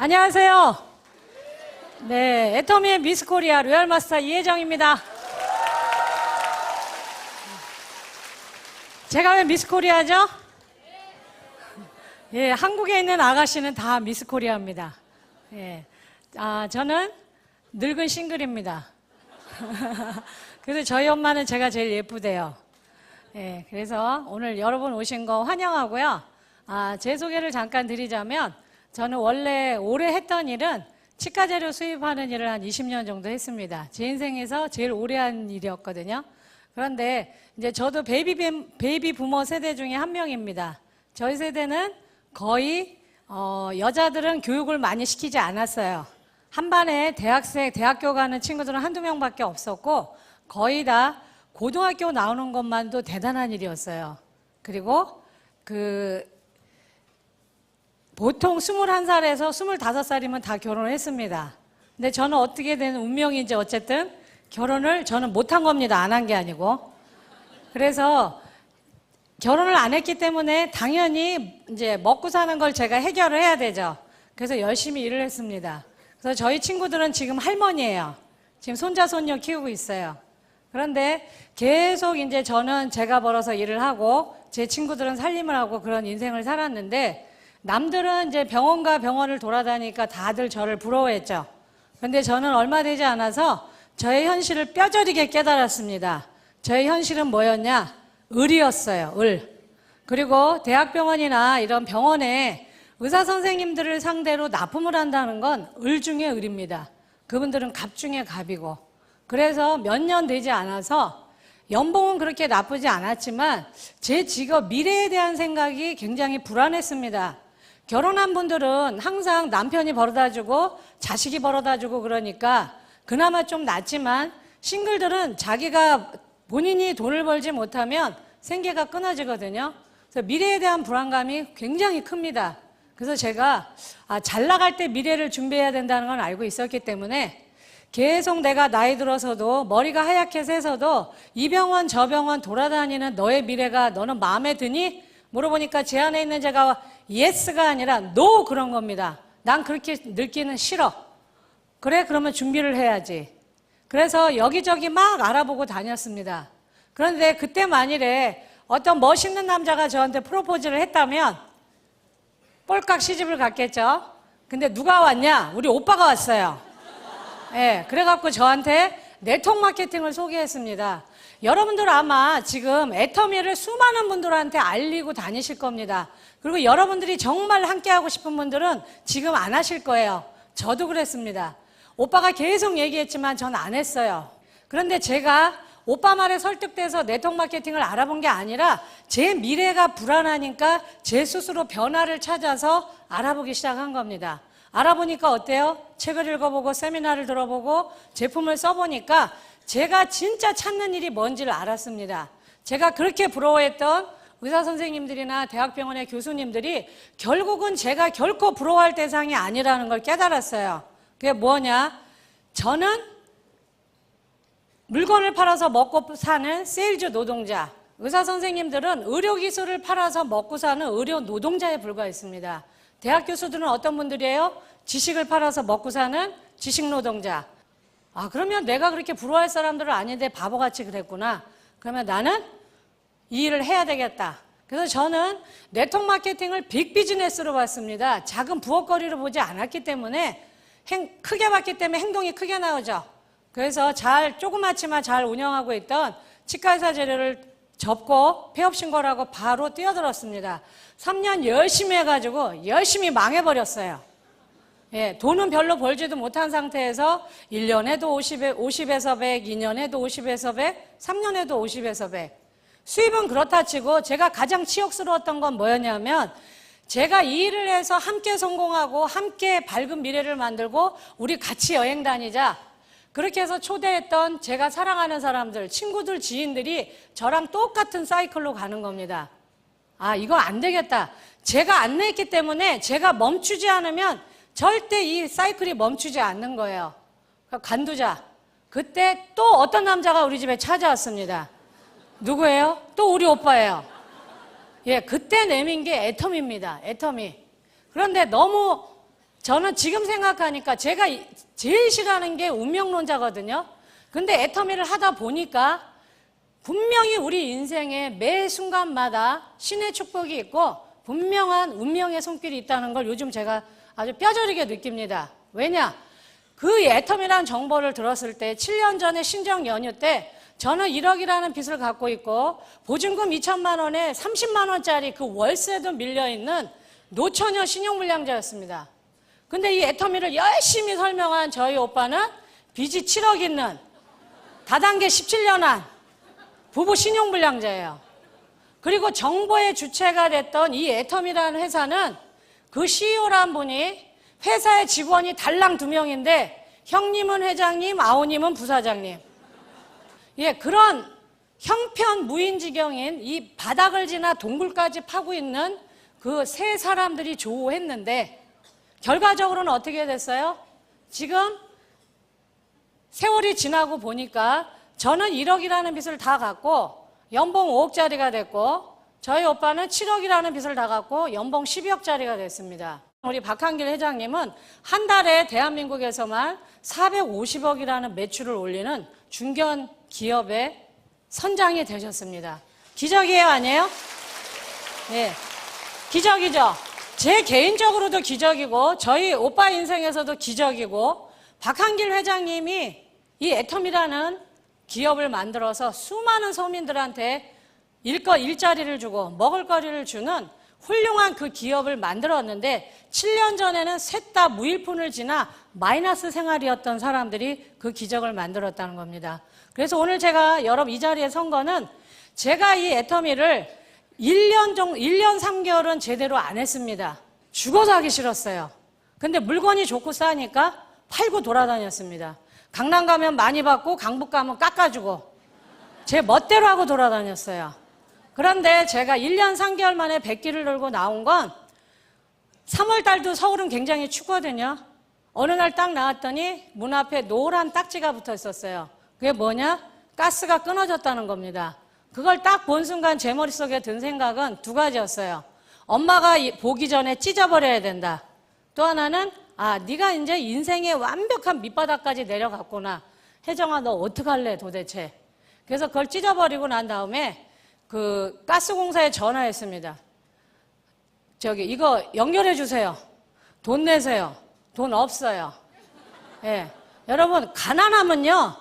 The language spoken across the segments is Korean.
안녕하세요. 네, 애터미의 미스 코리아 로얄마스터 이혜정입니다. 제가 왜 미스 코리아죠? 예, 한국에 있는 아가씨는 다 미스 코리아입니다. 예, 저는 늙은 싱글입니다. 그래서 저희 엄마는 제가 제일 예쁘대요. 예, 그래서 오늘 여러분 오신 거 환영하고요. 제 소개를 잠깐 드리자면, 저는 원래 올해 했던 일은 치과 재료 수입하는 일을 한 20년 정도 했습니다. 제 인생에서 제일 오래 한 일이었거든요. 그런데 이제 저도 베이비 부머 세대 중에 한 명입니다. 저희 세대는 거의 여자들은 교육을 많이 시키지 않았어요. 한 반에 대학교 가는 친구들은 한두 명밖에 없었고, 거의 다 고등학교 나오는 것만도 대단한 일이었어요. 그리고 보통 21살에서 25살이면 다 결혼을 했습니다. 근데 저는 어떻게 된 운명인지 어쨌든 결혼을 저는 못한 겁니다. 안 한 게 아니고. 그래서 결혼을 안 했기 때문에 당연히 이제 먹고 사는 걸 제가 해결을 해야 되죠. 그래서 열심히 일을 했습니다. 그래서 저희 친구들은 지금 할머니예요. 지금 손자, 손녀 키우고 있어요. 그런데 계속 이제 저는 제가 벌어서 일을 하고 제 친구들은 살림을 하고 그런 인생을 살았는데, 남들은 이제 병원과 병원을 돌아다니니까 다들 저를 부러워했죠. 근데 저는 얼마 되지 않아서 저의 현실을 뼈저리게 깨달았습니다. 저의 현실은 뭐였냐? 을이었어요. 을. 그리고 대학병원이나 이런 병원에 의사 선생님들을 상대로 납품을 한다는 건 을 중에 을입니다. 그분들은 갑 중에 갑이고. 그래서 몇 년 되지 않아서 연봉은 그렇게 나쁘지 않았지만 제 직업 미래에 대한 생각이 굉장히 불안했습니다. 결혼한 분들은 항상 남편이 벌어다주고 자식이 벌어다주고 그러니까 그나마 좀 낫지만, 싱글들은 자기가 본인이 돈을 벌지 못하면 생계가 끊어지거든요. 그래서 미래에 대한 불안감이 굉장히 큽니다. 그래서 제가 잘 나갈 때 미래를 준비해야 된다는 건 알고 있었기 때문에 계속 내가 나이 들어서도 머리가 하얗게 새서도 이 병원 저 병원 돌아다니는 너의 미래가 너는 마음에 드니? 물어보니까 제 안에 있는 제가 예스가 아니라 노 그런 겁니다. 난 그렇게 늙기는 싫어. 그래, 그러면 준비를 해야지. 그래서 여기저기 막 알아보고 다녔습니다. 그런데 그때 만일에 어떤 멋있는 남자가 저한테 프로포즈를 했다면 꼴깍 시집을 갔겠죠. 근데 누가 왔냐? 우리 오빠가 왔어요. 예, 그래갖고 저한테 네트워크 마케팅을 소개했습니다. 여러분들 아마 지금 애터미를 수많은 분들한테 알리고 다니실 겁니다. 그리고 여러분들이 정말 함께하고 싶은 분들은 지금 안 하실 거예요. 저도 그랬습니다. 오빠가 계속 얘기했지만 전 안 했어요. 그런데 제가 오빠 말에 설득돼서 네트워크 마케팅을 알아본 게 아니라 제 미래가 불안하니까 제 스스로 변화를 찾아서 알아보기 시작한 겁니다. 알아보니까 어때요? 책을 읽어보고 세미나를 들어보고 제품을 써보니까 제가 진짜 찾는 일이 뭔지를 알았습니다. 제가 그렇게 부러워했던 의사 선생님들이나 대학병원의 교수님들이 결국은 제가 결코 부러워할 대상이 아니라는 걸 깨달았어요. 그게 뭐냐? 저는 물건을 팔아서 먹고 사는 세일즈 노동자, 의사 선생님들은 의료기술을 팔아서 먹고 사는 의료 노동자에 불과했습니다. 대학 교수들은 어떤 분들이에요? 지식을 팔아서 먹고 사는 지식 노동자. 그러면 내가 그렇게 부러워할 사람들은 아닌데 바보같이 그랬구나. 그러면 나는 이 일을 해야 되겠다. 그래서 저는 네트워크 마케팅을 빅 비즈니스로 봤습니다. 작은 부엌거리로 보지 않았기 때문에 크게 봤기 때문에 행동이 크게 나오죠. 그래서 조그맣지만 잘 운영하고 있던 치과의사 재료를 접고 폐업 신고를 하고 바로 뛰어들었습니다. 3년 열심히 해가지고 열심히 망해버렸어요. 예, 돈은 별로 벌지도 못한 상태에서 1년에도 50에서 100, 2년에도 50에서 100, 3년에도 50에서 100. 수입은 그렇다 치고 제가 가장 치욕스러웠던 건 뭐였냐면, 제가 이 일을 해서 함께 성공하고 함께 밝은 미래를 만들고 우리 같이 여행 다니자. 그렇게 해서 초대했던 제가 사랑하는 사람들, 친구들, 지인들이 저랑 똑같은 사이클로 가는 겁니다. 이거 안 되겠다. 제가 안 냈기 때문에 제가 멈추지 않으면 절대 이 사이클이 멈추지 않는 거예요. 관두자. 그때 또 어떤 남자가 우리 집에 찾아왔습니다. 누구예요? 또 우리 오빠예요. 예, 그때 내민 게 애터미입니다. 애터미. 그런데 너무 저는 지금 생각하니까 제가 제일 싫어하는 게 운명론자거든요. 근데 애터미를 하다 보니까 분명히 우리 인생의 매 순간마다 신의 축복이 있고 분명한 운명의 손길이 있다는 걸 요즘 제가 아주 뼈저리게 느낍니다. 왜냐? 그 애터미라는 정보를 들었을 때 7년 전에 신정 연휴 때 저는 1억이라는 빚을 갖고 있고 보증금 2천만 원에 30만 원짜리 그 월세도 밀려있는 노처녀 신용불량자였습니다. 근데 이 애터미를 열심히 설명한 저희 오빠는 빚이 7억 있는 다단계 17년 한 부부 신용불량자예요. 그리고 정보의 주체가 됐던 이 애터미라는 회사는 그 CEO란 분이 회사의 직원이 달랑 2명인데 형님은 회장님, 아우님은 부사장님. 예, 그런 형편 무인지경인 이 바닥을 지나 동굴까지 파고 있는 그 세 사람들이 조우했는데 결과적으로는 어떻게 됐어요? 지금 세월이 지나고 보니까 저는 1억이라는 빚을 다 갚고 연봉 5억짜리가 됐고 저희 오빠는 7억이라는 빚을 다 갚고 연봉 12억짜리가 됐습니다. 우리 박한길 회장님은 한 달에 대한민국에서만 450억이라는 매출을 올리는 중견 기업의 선장이 되셨습니다. 기적이에요, 아니에요? 네, 기적이죠. 제 개인적으로도 기적이고 저희 오빠 인생에서도 기적이고 박한길 회장님이 이 애터미라는 기업을 만들어서 수많은 서민들한테 일자리를 주고 먹을거리를 주는 훌륭한 그 기업을 만들었는데 7년 전에는 셋 다 무일푼을 지나 마이너스 생활이었던 사람들이 그 기적을 만들었다는 겁니다. 그래서 오늘 제가 여러분 이 자리에 선 거는 제가 이 애터미를 1년 3개월은 제대로 안 했습니다. 죽어서 하기 싫었어요. 근데 물건이 좋고 싸니까 팔고 돌아다녔습니다. 강남 가면 많이 받고 강북 가면 깎아주고 제 멋대로 하고 돌아다녔어요. 그런데 제가 1년 3개월 만에 100기를 들고 나온 건 3월 달도 서울은 굉장히 춥거든요. 어느 날 딱 나왔더니 문 앞에 노란 딱지가 붙어 있었어요. 그게 뭐냐? 가스가 끊어졌다는 겁니다. 그걸 딱 본 순간 제 머릿속에 든 생각은 2가지였어요. 엄마가 보기 전에 찢어버려야 된다. 또 하나는 네가 이제 인생의 완벽한 밑바닥까지 내려갔구나. 혜정아, 너 어떡할래 도대체. 그래서 그걸 찢어버리고 난 다음에 그 가스공사에 전화했습니다. 이거 연결해 주세요. 돈 내세요. 돈 없어요. 예. 여러분, 가난하면요,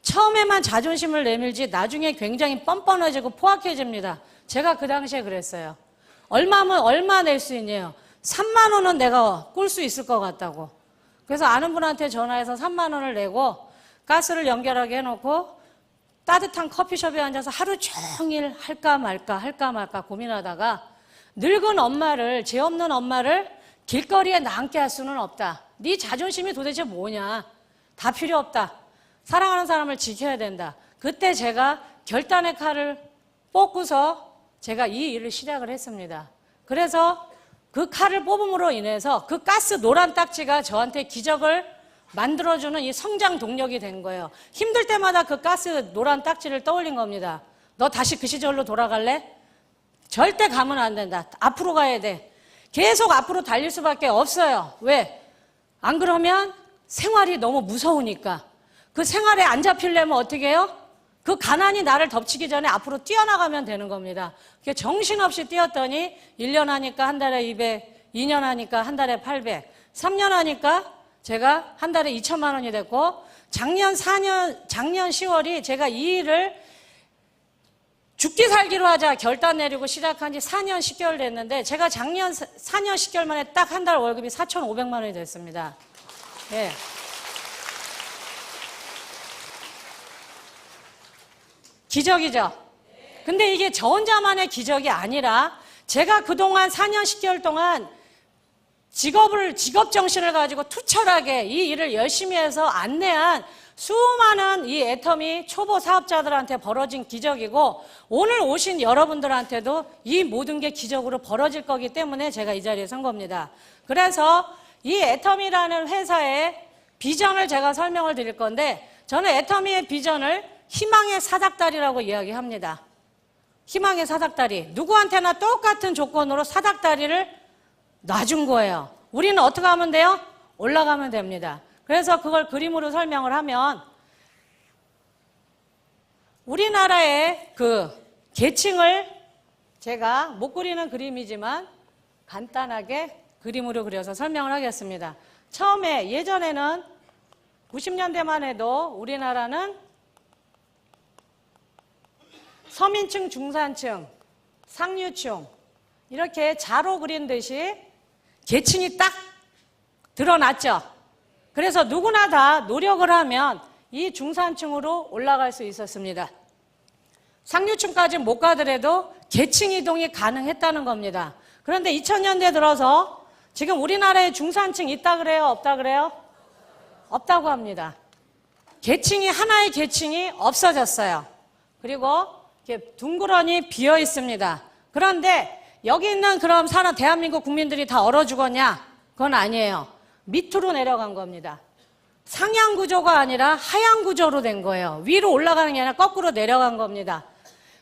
처음에만 자존심을 내밀지 나중에 굉장히 뻔뻔해지고 포악해집니다. 제가 그 당시에 그랬어요. 얼마면 얼마 낼 수 있냐요? 3만 원은 내가 꿀 수 있을 것 같다고. 그래서 아는 분한테 전화해서 3만 원을 내고 가스를 연결하게 해놓고 따뜻한 커피숍에 앉아서 하루 종일 할까 말까 고민하다가 늙은 엄마를, 죄 없는 엄마를 길거리에 남게 할 수는 없다. 네 자존심이 도대체 뭐냐. 다 필요 없다. 사랑하는 사람을 지켜야 된다. 그때 제가 결단의 칼을 뽑고서 제가 이 일을 시작을 했습니다. 그래서 그 칼을 뽑음으로 인해서 그 가스 노란 딱지가 저한테 기적을 만들어주는 이 성장 동력이 된 거예요. 힘들 때마다 그 가스 노란 딱지를 떠올린 겁니다. 너 다시 그 시절로 돌아갈래? 절대 가면 안 된다. 앞으로 가야 돼. 계속 앞으로 달릴 수밖에 없어요. 왜? 안 그러면 생활이 너무 무서우니까. 그 생활에 안 잡히려면 어떻게 해요? 그 가난이 나를 덮치기 전에 앞으로 뛰어나가면 되는 겁니다. 정신없이 뛰었더니 1년 하니까 한 달에 200, 2년 하니까 한 달에 800, 3년 하니까 제가 한 달에 2천만 원이 됐고 작년 10월이 제가 이 일을 죽기 살기로 하자 결단 내리고 시작한 지 4년 10개월 됐는데 제가 작년 4년 10개월 만에 딱 한 달 월급이 4,500만 원이 됐습니다. 예. 기적이죠? 근데 이게 저 혼자만의 기적이 아니라 제가 그동안 4년 10개월 동안 직업 정신을 가지고 투철하게 이 일을 열심히 해서 안내한 수많은 이 애터미 초보 사업자들한테 벌어진 기적이고 오늘 오신 여러분들한테도 이 모든 게 기적으로 벌어질 거기 때문에 제가 이 자리에 선 겁니다. 그래서 이 애터미라는 회사의 비전을 제가 설명을 드릴 건데 저는 애터미의 비전을 희망의 사닥다리라고 이야기합니다. 희망의 사닥다리. 누구한테나 똑같은 조건으로 사닥다리를 놔준 거예요. 우리는 어떻게 하면 돼요? 올라가면 됩니다. 그래서 그걸 그림으로 설명을 하면 우리나라의 그 계층을 제가 못 그리는 그림이지만 간단하게 그림으로 그려서 설명을 하겠습니다. 처음에 예전에는 90년대만 해도 우리나라는 서민층, 중산층, 상류층 이렇게 자로 그린 듯이 계층이 딱 드러났죠. 그래서 누구나 다 노력을 하면 이 중산층으로 올라갈 수 있었습니다. 상류층까지 못 가더라도 계층 이동이 가능했다는 겁니다. 그런데 2000년대 들어서 지금 우리나라에 중산층 있다 그래요? 없다 그래요? 없다고 합니다. 계층이 하나의 계층이 없어졌어요. 그리고 이렇게 둥그러니 비어 있습니다. 그런데 여기 있는 그럼 대한민국 국민들이 다 얼어 죽었냐? 그건 아니에요. 밑으로 내려간 겁니다. 상향 구조가 아니라 하향 구조로 된 거예요. 위로 올라가는 게 아니라 거꾸로 내려간 겁니다.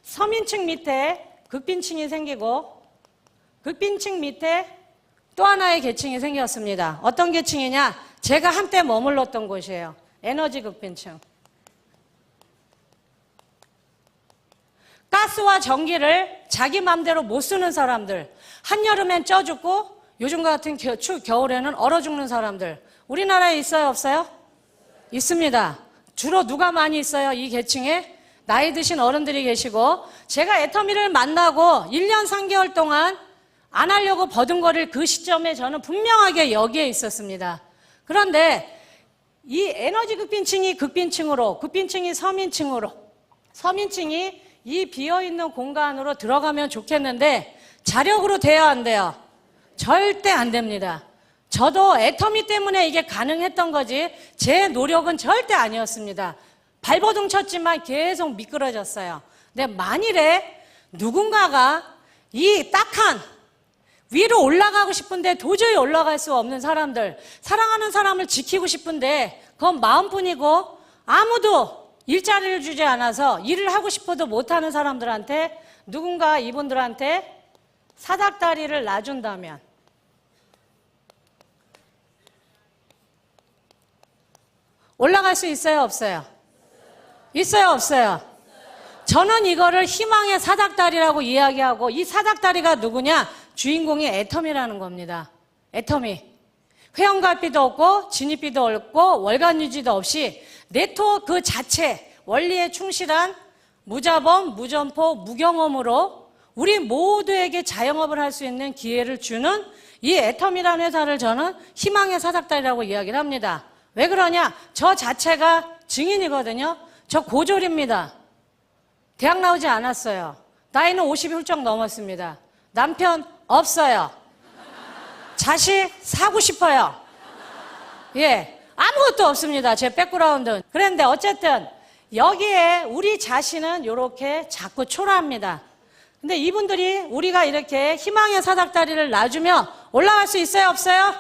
서민층 밑에 극빈층이 생기고 극빈층 밑에 또 하나의 계층이 생겼습니다. 어떤 계층이냐? 제가 한때 머물렀던 곳이에요. 에너지 극빈층. 가스와 전기를 자기 맘대로 못 쓰는 사람들, 한여름엔 쪄 죽고 요즘 같은 겨울에는 얼어 죽는 사람들, 우리나라에 있어요, 없어요? 있습니다. 주로 누가 많이 있어요? 이 계층에 나이 드신 어른들이 계시고, 제가 애터미를 만나고 1년 3개월 동안 안 하려고 버둥거릴 그 시점에 저는 분명하게 여기에 있었습니다. 그런데 이 에너지 극빈층이 극빈층으로, 극빈층이 서민층으로, 서민층이 이 비어있는 공간으로 들어가면 좋겠는데 자력으로 돼야 안 돼요? 절대 안 됩니다. 저도 애터미 때문에 이게 가능했던 거지 제 노력은 절대 아니었습니다. 발버둥 쳤지만 계속 미끄러졌어요. 근데 만일에 누군가가 이 딱한 위로 올라가고 싶은데 도저히 올라갈 수 없는 사람들, 사랑하는 사람을 지키고 싶은데 그건 마음뿐이고 아무도 일자리를 주지 않아서 일을 하고 싶어도 못하는 사람들한테 누군가 이분들한테 사닥다리를 놔준다면 올라갈 수 있어요, 없어요? 있어요, 없어요? 저는 이거를 희망의 사닥다리라고 이야기하고 이 사닥다리가 누구냐? 주인공이 애터미라는 겁니다. 애터미. 회원가비도 없고 진입비도 없고 월간 유지도 없이 네트워크 그 자체 원리에 충실한 무자본, 무점포, 무경험으로 우리 모두에게 자영업을 할 수 있는 기회를 주는 이 애터미라는 회사를 저는 희망의 사닥다리라고 이야기를 합니다. 왜 그러냐? 저 자체가 증인이거든요. 저 고졸입니다. 대학 나오지 않았어요. 나이는 50이 훌쩍 넘었습니다. 남편 없어요. 자식 사고 싶어요. 예, 아무것도 없습니다. 제 백그라운드는. 그런데 어쨌든 여기에 우리 자신은 이렇게 자꾸 초라합니다. 근데 이분들이 우리가 이렇게 희망의 사닥다리를 놔주면 올라갈 수 있어요, 없어요?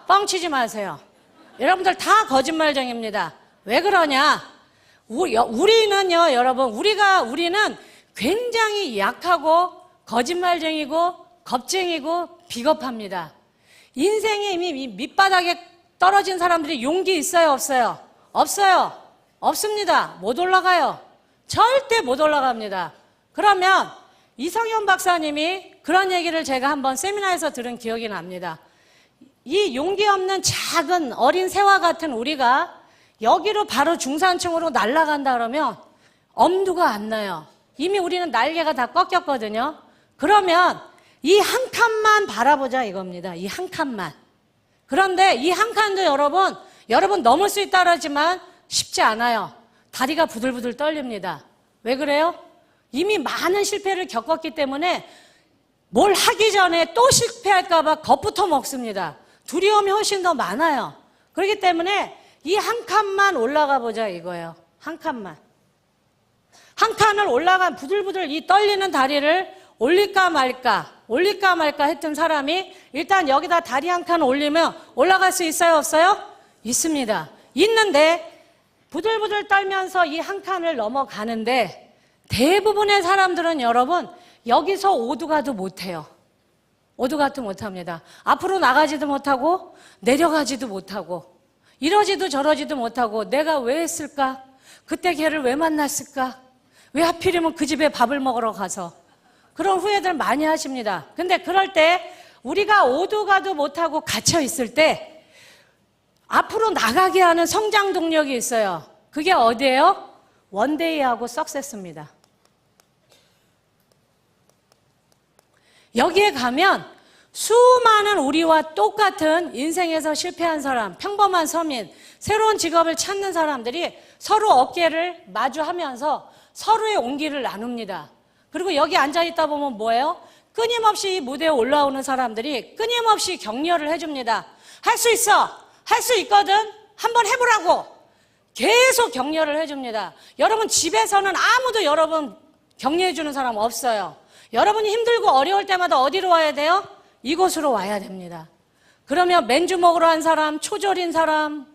뻥치지 마세요. 여러분들 다 거짓말쟁입니다. 왜 그러냐? 우리는요, 여러분, 우리는 굉장히 약하고 거짓말쟁이고 겁쟁이고 비겁합니다. 인생에 이미 밑바닥에 떨어진 사람들이 용기 있어요, 없어요? 없어요. 없습니다. 못 올라가요. 절대 못 올라갑니다. 그러면 이성현 박사님이 그런 얘기를 제가 한번 세미나에서 들은 기억이 납니다. 이 용기 없는 작은 어린 새와 같은 우리가 여기로 바로 중산층으로 날아간다 그러면 엄두가 안 나요. 이미 우리는 날개가 다 꺾였거든요. 그러면 이 한 칸만 바라보자 이겁니다. 이 한 칸만. 그런데 이 한 칸도 여러분 넘을 수 있다 그러지만 쉽지 않아요. 다리가 부들부들 떨립니다. 왜 그래요? 이미 많은 실패를 겪었기 때문에 뭘 하기 전에 또 실패할까 봐 겁부터 먹습니다. 두려움이 훨씬 더 많아요. 그렇기 때문에 이 한 칸만 올라가 보자 이거예요. 한 칸만. 한 칸을 올라간 부들부들 이 떨리는 다리를 올릴까 말까 했던 사람이 일단 여기다 다리 한 칸 올리면 올라갈 수 있어요, 없어요? 있습니다. 있는데 부들부들 떨면서 이 한 칸을 넘어가는데 대부분의 사람들은 여러분 여기서 오두가도 못해요. 오도가도 못합니다. 앞으로 나가지도 못하고 내려가지도 못하고 이러지도 저러지도 못하고 내가 왜 했을까? 그때 걔를 왜 만났을까? 왜 하필이면 그 집에 밥을 먹으러 가서 그런 후회들 많이 하십니다. 근데 그럴 때 우리가 오도가도 못하고 갇혀 있을 때 앞으로 나가게 하는 성장 동력이 있어요. 그게 어디예요? 원데이하고 석세스입니다. 여기에 가면 수많은 우리와 똑같은 인생에서 실패한 사람, 평범한 서민, 새로운 직업을 찾는 사람들이 서로 어깨를 마주하면서 서로의 온기를 나눕니다. 그리고 여기 앉아있다 보면 뭐예요? 끊임없이 이 무대에 올라오는 사람들이 끊임없이 격려를 해줍니다. 할 수 있어! 할 수 있거든! 한번 해보라고! 계속 격려를 해줍니다. 여러분 집에서는 아무도 여러분 격려해주는 사람 없어요. 여러분이 힘들고 어려울 때마다 어디로 와야 돼요? 이곳으로 와야 됩니다. 그러면 맨주먹으로 한 사람, 초졸인 사람,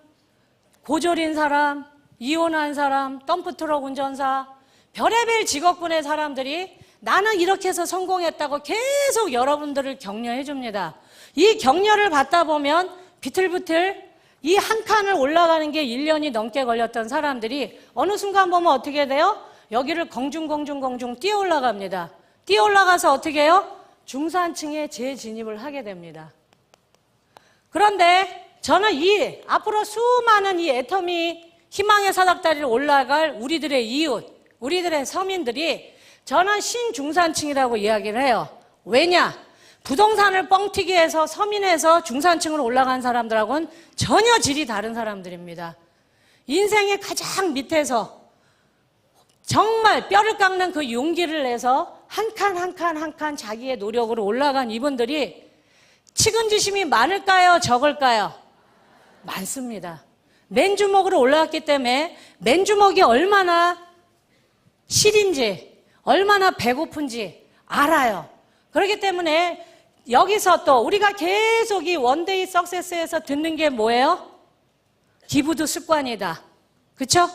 고졸인 사람, 이혼한 사람, 덤프트럭 운전사, 별의별 직업군의 사람들이 나는 이렇게 해서 성공했다고 계속 여러분들을 격려해 줍니다. 이 격려를 받다 보면 비틀비틀 이 한 칸을 올라가는 게 1년이 넘게 걸렸던 사람들이 어느 순간 보면 어떻게 돼요? 여기를 공중 뛰어 올라갑니다. 뛰어 올라가서 어떻게 해요? 중산층에 재진입을 하게 됩니다. 그런데 저는 이 앞으로 수많은 이 애터미 희망의 사닥다리를 올라갈 우리들의 이웃, 우리들의 서민들이 저는 신중산층이라고 이야기를 해요. 왜냐? 부동산을 뻥튀기 해서 서민에서 중산층으로 올라간 사람들하고는 전혀 질이 다른 사람들입니다. 인생의 가장 밑에서 정말 뼈를 깎는 그 용기를 내서 한 칸 한 칸 한 칸 자기의 노력으로 올라간 이분들이 측은지심이 많을까요? 적을까요? 많습니다. 맨주먹으로 올라왔기 때문에 맨주먹이 얼마나 실인지 얼마나 배고픈지 알아요. 그렇기 때문에 여기서 또 우리가 계속 이 원데이 석세스에서 듣는 게 뭐예요? 기부도 습관이다. 그렇죠?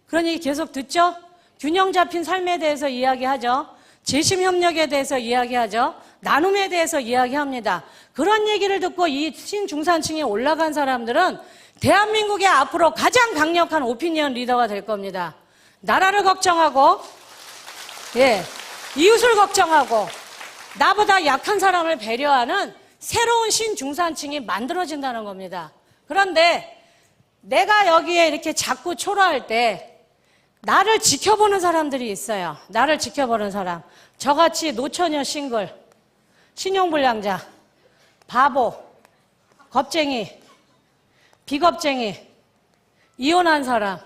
그러니 계속 듣죠? 균형 잡힌 삶에 대해서 이야기하죠. 재심협력에 대해서 이야기하죠. 나눔에 대해서 이야기합니다. 그런 얘기를 듣고 이 신중산층에 올라간 사람들은 대한민국의 앞으로 가장 강력한 오피니언 리더가 될 겁니다. 나라를 걱정하고 이웃을 걱정하고 나보다 약한 사람을 배려하는 새로운 신중산층이 만들어진다는 겁니다. 그런데 내가 여기에 이렇게 자꾸 초라할 때 나를 지켜보는 사람들이 있어요. 나를 지켜보는 사람. 저같이 노처녀 싱글, 신용불량자, 바보, 겁쟁이, 비겁쟁이, 이혼한 사람,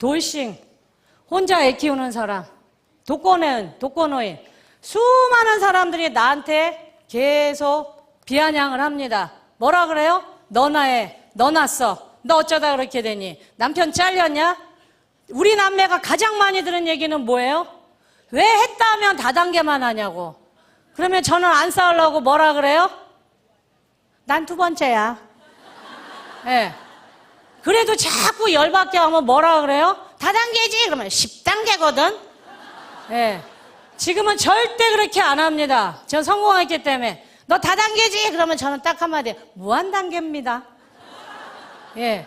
돌싱, 혼자 애 키우는 사람, 독거노인, 수많은 사람들이 나한테 계속 비아냥을 합니다. 뭐라 그래요? 너나 해, 너 났어, 너 어쩌다 그렇게 되니, 남편 잘렸냐? 우리 남매가 가장 많이 들은 얘기는 뭐예요? 왜 했다 하면 다단계만 하냐고. 그러면 저는 안 싸우려고 뭐라 그래요? 난 두 번째야. 예. 그래도 자꾸 열받게 하면 뭐라 그래요? 다단계지? 그러면 10단계거든? 예. 지금은 절대 그렇게 안 합니다. 저 성공했기 때문에. 너 다단계지? 그러면 저는 딱 한마디, 무한단계입니다. 예.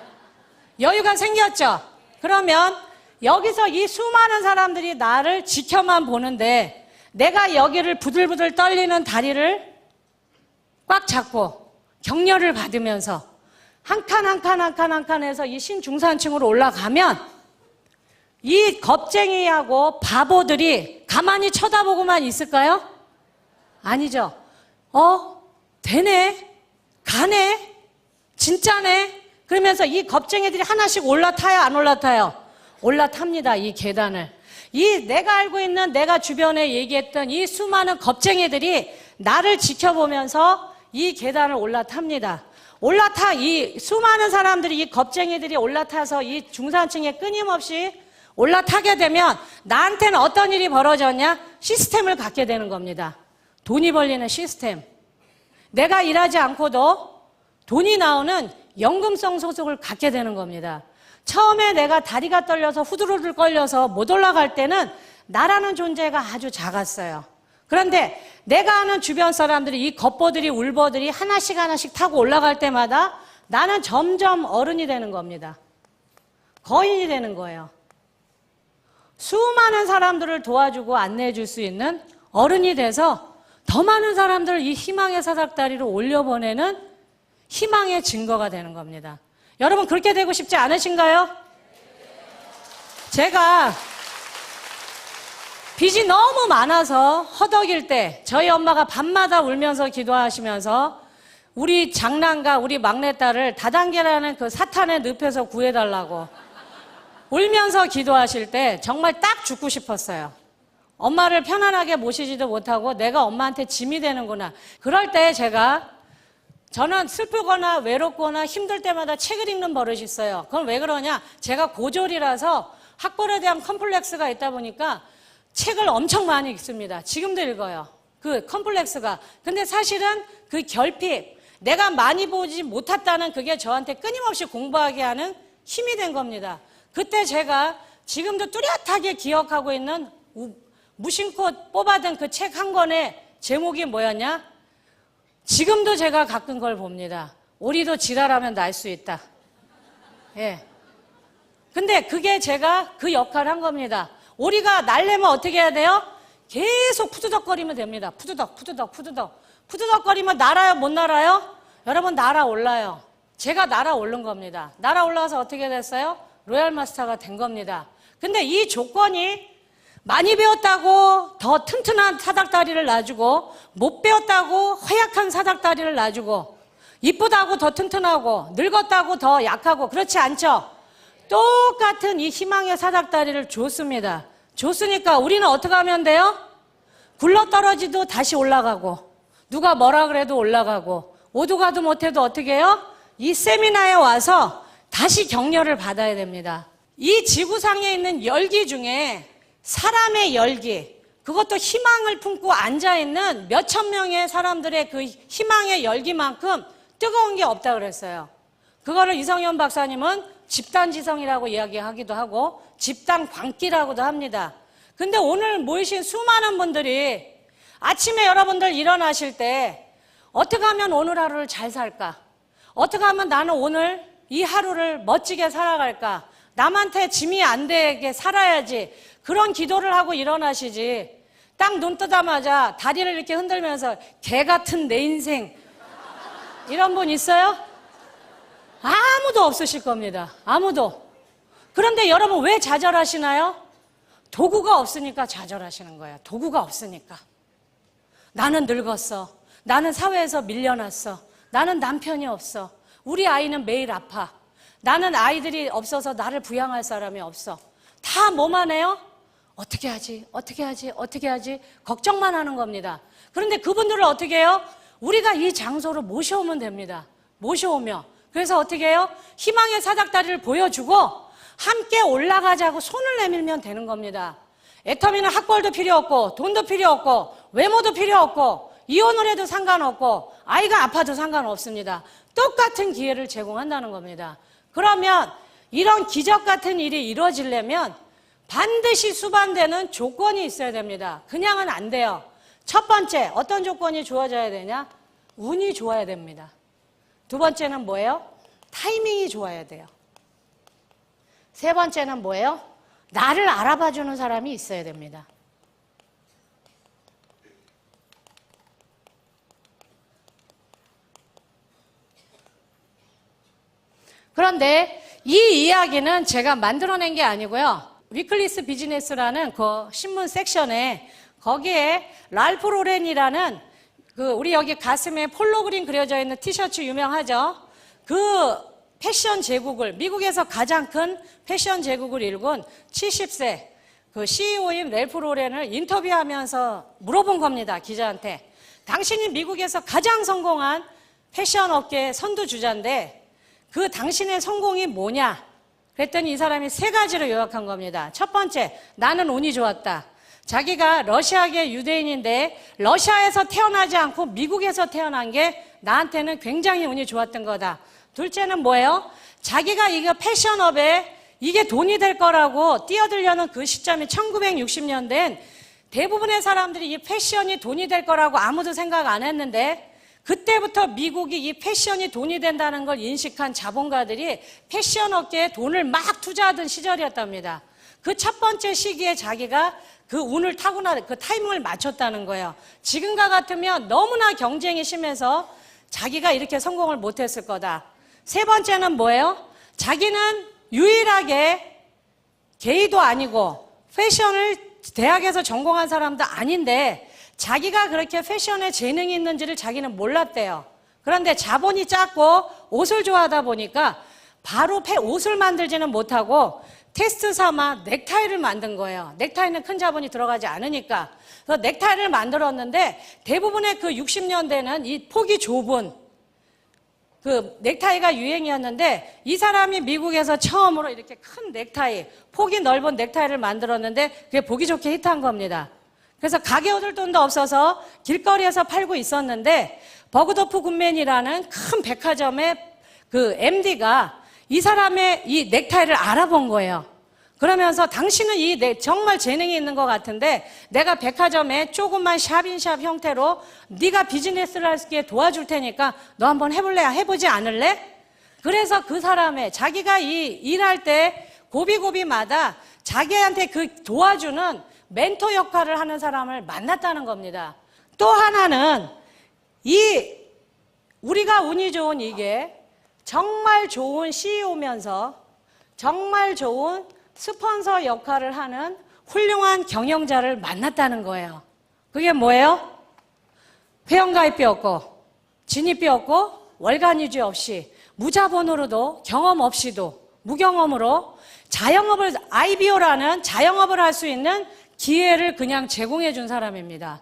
여유가 생겼죠? 그러면 여기서 이 수많은 사람들이 나를 지켜만 보는데 내가 여기를 부들부들 떨리는 다리를 꽉 잡고 격려를 받으면서 한 칸 한 칸 한 칸 한 칸에서 이 신중산층으로 올라가면 이 겁쟁이하고 바보들이 가만히 쳐다보고만 있을까요? 아니죠. 되네, 가네, 진짜네. 그러면서 이 겁쟁이들이 하나씩 올라타요, 안 올라타요? 올라탑니다, 이 계단을. 이 내가 알고 있는 내가 주변에 얘기했던 이 수많은 겁쟁이들이 나를 지켜보면서 이 계단을 올라탑니다. 이 수많은 사람들이 이 겁쟁이들이 올라타서 이 중산층에 끊임없이 올라타게 되면 나한테는 어떤 일이 벌어졌냐? 시스템을 갖게 되는 겁니다. 돈이 벌리는 시스템. 내가 일하지 않고도 돈이 나오는 연금성 소속을 갖게 되는 겁니다. 처음에 내가 다리가 떨려서 후두루들 걸려서 못 올라갈 때는 나라는 존재가 아주 작았어요. 그런데 내가 아는 주변 사람들이 이 겉보들이 울보들이 하나씩 하나씩 타고 올라갈 때마다 나는 점점 어른이 되는 겁니다. 거인이 되는 거예요. 수많은 사람들을 도와주고 안내해 줄 수 있는 어른이 돼서 더 많은 사람들을 이 희망의 사닥다리로 올려보내는 희망의 증거가 되는 겁니다. 여러분 그렇게 되고 싶지 않으신가요? 제가 빚이 너무 많아서 허덕일 때 저희 엄마가 밤마다 울면서 기도하시면서 우리 장남과 우리 막내딸을 다단계라는 그 사탄의 늪에서 구해달라고 울면서 기도하실 때 정말 딱 죽고 싶었어요. 엄마를 편안하게 모시지도 못하고 내가 엄마한테 짐이 되는구나. 그럴 때 저는 슬프거나 외롭거나 힘들 때마다 책을 읽는 버릇이 있어요. 그건 왜 그러냐? 제가 고졸이라서 학벌에 대한 컴플렉스가 있다 보니까 책을 엄청 많이 읽습니다. 지금도 읽어요. 그 컴플렉스가. 근데 사실은 그 결핍, 내가 많이 보지 못했다는 그게 저한테 끊임없이 공부하게 하는 힘이 된 겁니다. 그때 제가 지금도 뚜렷하게 기억하고 있는 무심코 뽑아둔 그 책 한 권의 제목이 뭐였냐? 지금도 제가 가끔 그걸 봅니다. 오리도 지랄하면 날 수 있다. 예. 근데 그게 제가 그 역할을 한 겁니다. 오리가 날려면 어떻게 해야 돼요? 계속 푸드덕거리면 됩니다. 푸드덕거리면 날아요, 못 날아요? 여러분 날아올라요. 제가 날아오른 겁니다. 날아올라서 어떻게 됐어요? 로얄 마스터가 된 겁니다. 근데 이 조건이 많이 배웠다고 더 튼튼한 사닥다리를 놔주고 못 배웠다고 허약한 사닥다리를 놔주고 이쁘다고 더 튼튼하고 늙었다고 더 약하고 그렇지 않죠? 똑같은 이 희망의 사닥다리를 줬습니다. 줬으니까 우리는 어떻게 하면 돼요? 굴러떨어지도 다시 올라가고 누가 뭐라 그래도 올라가고 오도 가도 못해도 어떻게 해요? 이 세미나에 와서 다시 격려를 받아야 됩니다. 이 지구상에 있는 열기 중에 사람의 열기, 그것도 희망을 품고 앉아있는 몇천 명의 사람들의 그 희망의 열기만큼 뜨거운 게 없다 그랬어요. 그거를 이성현 박사님은 집단지성이라고 이야기하기도 하고 집단광기라고도 합니다. 근데 오늘 모이신 수많은 분들이 아침에 여러분들 일어나실 때 어떻게 하면 오늘 하루를 잘 살까? 어떻게 하면 나는 오늘 이 하루를 멋지게 살아갈까? 남한테 짐이 안 되게 살아야지. 그런 기도를 하고 일어나시지. 딱 눈 뜨자마자 다리를 이렇게 흔들면서 개 같은 내 인생 이런 분 있어요? 아무도 없으실 겁니다. 아무도. 그런데 여러분 왜 좌절하시나요? 도구가 없으니까 좌절하시는 거예요. 도구가 없으니까. 나는 늙었어. 나는 사회에서 밀려났어. 나는 남편이 없어. 우리 아이는 매일 아파. 나는 아이들이 없어서 나를 부양할 사람이 없어. 다 뭐만 해요? 어떻게 하지? 어떻게 하지? 어떻게 하지? 걱정만 하는 겁니다. 그런데 그분들을 어떻게 해요? 우리가 이 장소로 모셔오면 됩니다. 모셔오며. 그래서 어떻게 해요? 희망의 사닥다리를 보여주고 함께 올라가자고 손을 내밀면 되는 겁니다. 애터미는 학벌도 필요 없고 돈도 필요 없고 외모도 필요 없고 이혼을 해도 상관없고 아이가 아파도 상관없습니다. 똑같은 기회를 제공한다는 겁니다. 그러면 이런 기적 같은 일이 이루어지려면 반드시 수반되는 조건이 있어야 됩니다. 그냥은 안 돼요. 첫 번째, 어떤 조건이 주어져야 되냐? 운이 좋아야 됩니다. 두 번째는 뭐예요? 타이밍이 좋아야 돼요. 세 번째는 뭐예요? 나를 알아봐주는 사람이 있어야 됩니다. 그런데 이 이야기는 제가 만들어낸 게 아니고요. 위클리스 비즈니스라는 그 신문 섹션에 거기에 랄프 로렌이라는 우리 여기 가슴에 폴로 그림 그려져 있는 티셔츠 유명하죠? 그 패션 제국을, 미국에서 가장 큰 패션 제국을 일군 70세 그 CEO인 랄프 로렌을 인터뷰하면서 물어본 겁니다. 기자한테. 당신이 미국에서 가장 성공한 패션 업계의 선두주자인데 그 당신의 성공이 뭐냐? 그랬더니 이 사람이 세 가지로 요약한 겁니다. 첫 번째, 나는 운이 좋았다. 자기가 러시아계 유대인인데 러시아에서 태어나지 않고 미국에서 태어난 게 나한테는 굉장히 운이 좋았던 거다. 둘째는 뭐예요? 자기가 이거 패션업에 이게 돈이 될 거라고 뛰어들려는 그 시점이 1960년대엔 대부분의 사람들이 이 패션이 돈이 될 거라고 아무도 생각 안 했는데 그때부터 미국이 이 패션이 돈이 된다는 걸 인식한 자본가들이 패션 업계에 돈을 막 투자하던 시절이었답니다. 그 첫 번째 시기에 자기가 그 운을 타고나 그 타이밍을 맞췄다는 거예요. 지금과 같으면 너무나 경쟁이 심해서 자기가 이렇게 성공을 못했을 거다. 세 번째는 뭐예요? 자기는 유일하게 게이도 아니고 패션을 대학에서 전공한 사람도 아닌데 자기가 그렇게 패션에 재능이 있는지를 자기는 몰랐대요. 그런데 자본이 작고 옷을 좋아하다 보니까 바로 옷을 만들지는 못하고 테스트 삼아 넥타이를 만든 거예요. 넥타이는 큰 자본이 들어가지 않으니까. 그래서 넥타이를 만들었는데 대부분의 그 60년대는 이 폭이 좁은 그 넥타이가 유행이었는데 이 사람이 미국에서 처음으로 이렇게 큰 넥타이, 폭이 넓은 넥타이를 만들었는데 그게 보기 좋게 히트한 겁니다. 그래서 가게 얻을 돈도 없어서 길거리에서 팔고 있었는데 버그도프 굿맨이라는 큰 백화점의 그 MD가 이 사람의 이 넥타이를 알아본 거예요. 그러면서 당신은 정말 재능이 있는 것 같은데 내가 백화점에 조그만 샵인샵 형태로 네가 비즈니스를 할 수 있게 도와줄 테니까 너 한번 해볼래? 해보지 않을래? 그래서 그 사람의 자기가 일할 때 고비고비마다 자기한테 그 도와주는 멘토 역할을 하는 사람을 만났다는 겁니다. 또 하나는 우리가 운이 좋은 이게 정말 좋은 CEO면서 정말 좋은 스폰서 역할을 하는 훌륭한 경영자를 만났다는 거예요. 그게 뭐예요? 회원가입비 없고 진입비 없고 월간유지 없이 무자본으로도 경험 없이도 무경험으로 IBO라는 자영업을 할 수 있는 기회를 그냥 제공해 준 사람입니다.